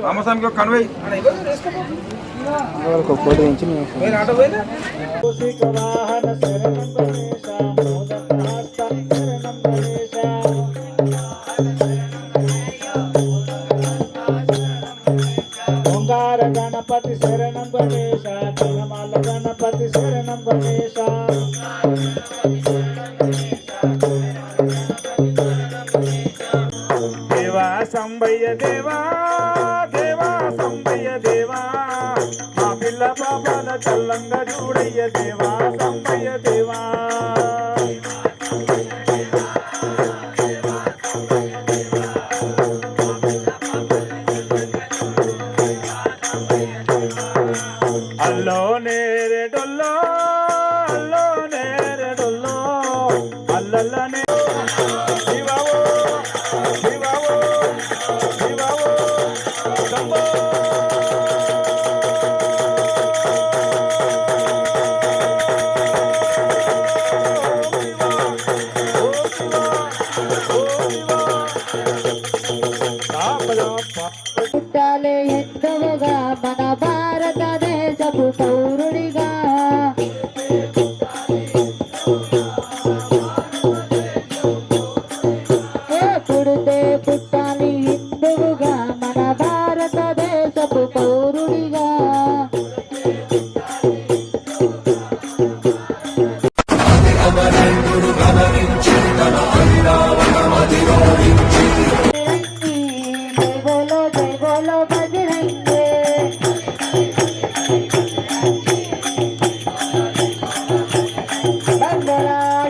రామస్వామికి ఒక convey photo నుంచి ఓంకార గణపతి శరణం గణేశ తిరుమల గణపతి శరణం గణేశ దేవా సంబయ్య దేవా దేవా సంబయ్య దేవా మా పిల్ల పాపాల చల్లంగా చూడయ్య దేవా సంబయ్య దేవా అల్లో నేరేడొల్లో అల్లో నేరేడొల్లో అల్లల్లనే శివవో శివవో శివవో శంభో పుట్టాలే ఎంతగా మన భారతదేశపు పౌరుడిగా పుడితే పుట్టాలి హిందువుగా మన భారతదేశపు పౌరుడిగా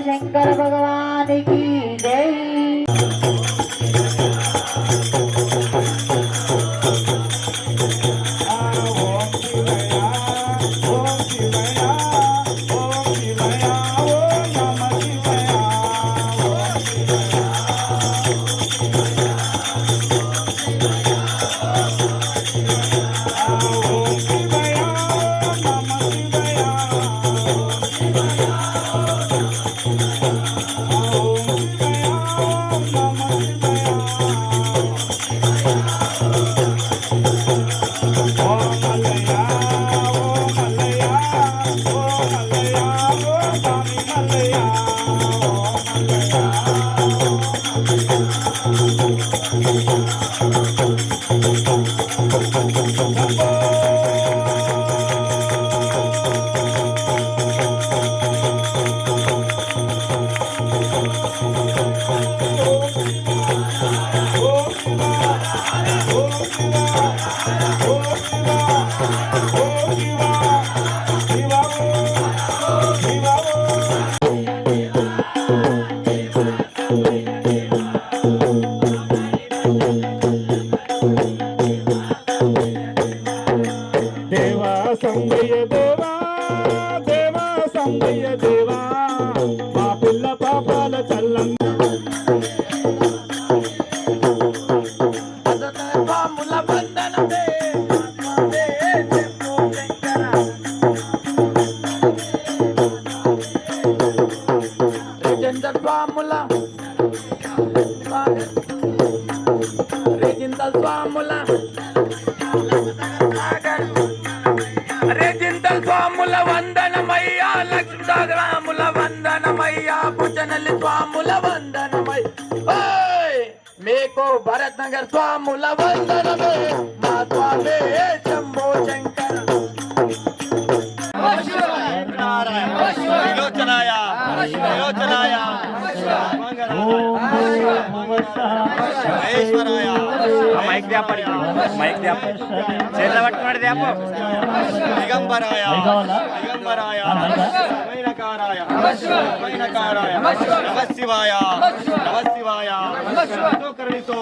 శంకర భగవానికి జై. దేవా సంబయ్య దేవా దేవా సంబయ్య దేవా మా పిల్ల పాపాల చల్లం స్వాముల వందనమయ్యా లక్ష్మీగ్రాముల వందనమయ్యా పుచ్చనల్లి స్వాముల వందనమై మీకు భరత్ నగర్ స్వాముల వందనమే మా స్వామి శంభో శంకర మైక్ వ్యాపారి మైక్ వ్యాపారి చేతుల పట్టుకున్నాడు వ్యాపో దిగంబరాయ దిగంబరాయ వైనకారాయ వైనకారాయ నమశివాయ నమశివాయ కరుణితో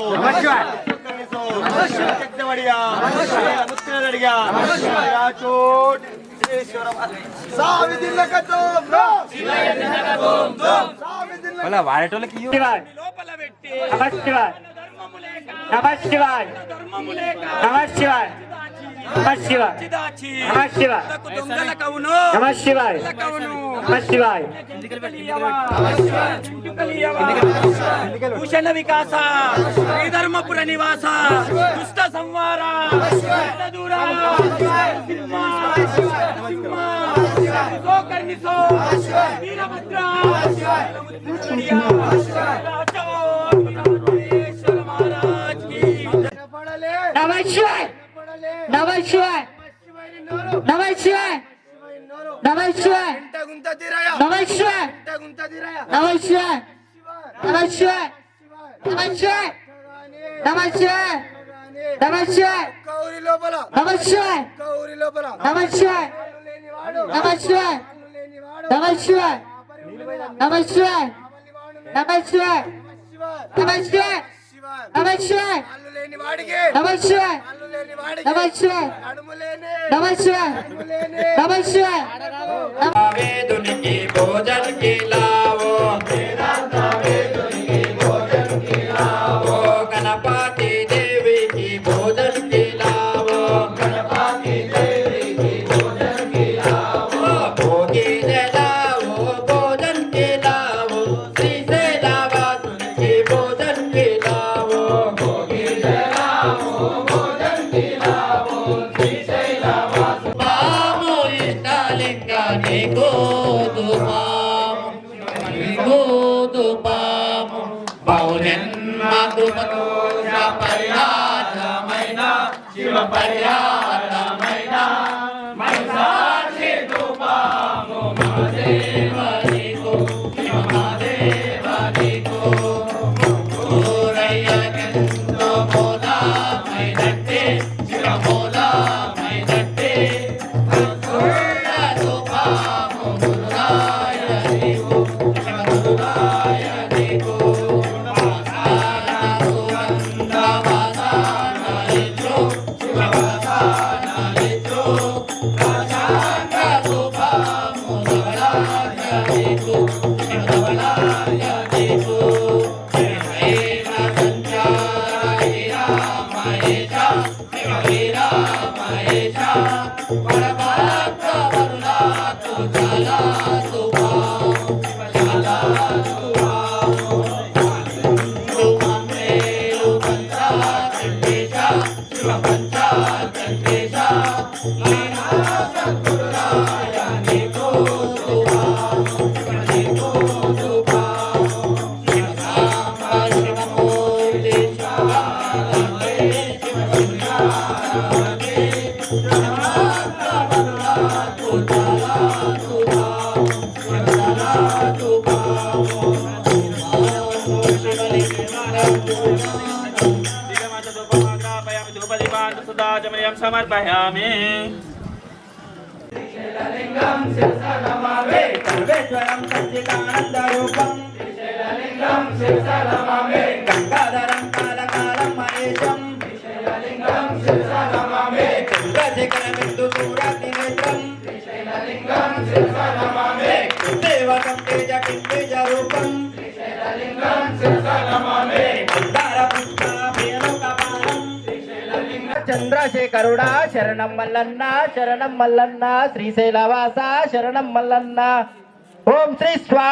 కరుణితో చక్రవడియా ముత్తులడిగా రాచోట్ వాడేటోళ్ళకి నమశివాయ నమశివాయ నమశివాయ నమ శివాయ చిదాచి నమ శివాయ దొంగల కవును నమ శివాయ నమ శివాయ భూషణ వికాస శ్రీధర్మపుర నివాస దుష్ట సంవార దూర వీరభద్ర మహారాజ్ की నమ శివాయ నమ శివాయ నమ శివాయ నమ శివాయ నమ శివాయ నమ శివాయ నమ శివాయ నమ శివాయ నమ శివాయ నమ శివాయ కౌరి లోపల నమ శివాయ కౌరి లోపల నమ శివాయ నమ శివాయ నమ శివాయ నమ శివాయ నమ శివాయ నమ శివాయ నమ శివాయ అల్లు లేని వాడికి నమ శివాయ అల్లు లేని వాడికి నమ శివాయ నడుము లేని నమ శివాయ నమ శివాయ వేదునికి భోజన్ కిలావో గణపతి దేవికి భోజన్ కిలావో భోగి జలావో భోజన్ కిలావో శ్రీశైలవాసునికి భోజన్ కిలావో మాము ఇష్టలింగాన్ని గోధుమాము బౌలెన్మధుమతో పర్యాటమైన శివ పర్యాటమైన మనసాక్షి ధూపాము మహాదేవనికో మహాదేవనికో ఊరయ్యకెంతో మోదామైనట్టే శివ మోదామైనట్టే ధూపాము గురురాయనికో శివ గురురాయనికో సమర్పయామి సర్వేశ్వరం సచ్చిదానందరూపం గంగాధరం కాలకాలం మహేశం చంద్రశేఖరమిందు సూరాగ్ని నేత్రం దేవతం తేజ కింతేజ రూపం చంద్రశేఖరుడా శరణం మల్లన్న శరణం మల్లన్న శ్రీశైలవాస శరణం మల్లన్న ఓం శ్రీ స్వా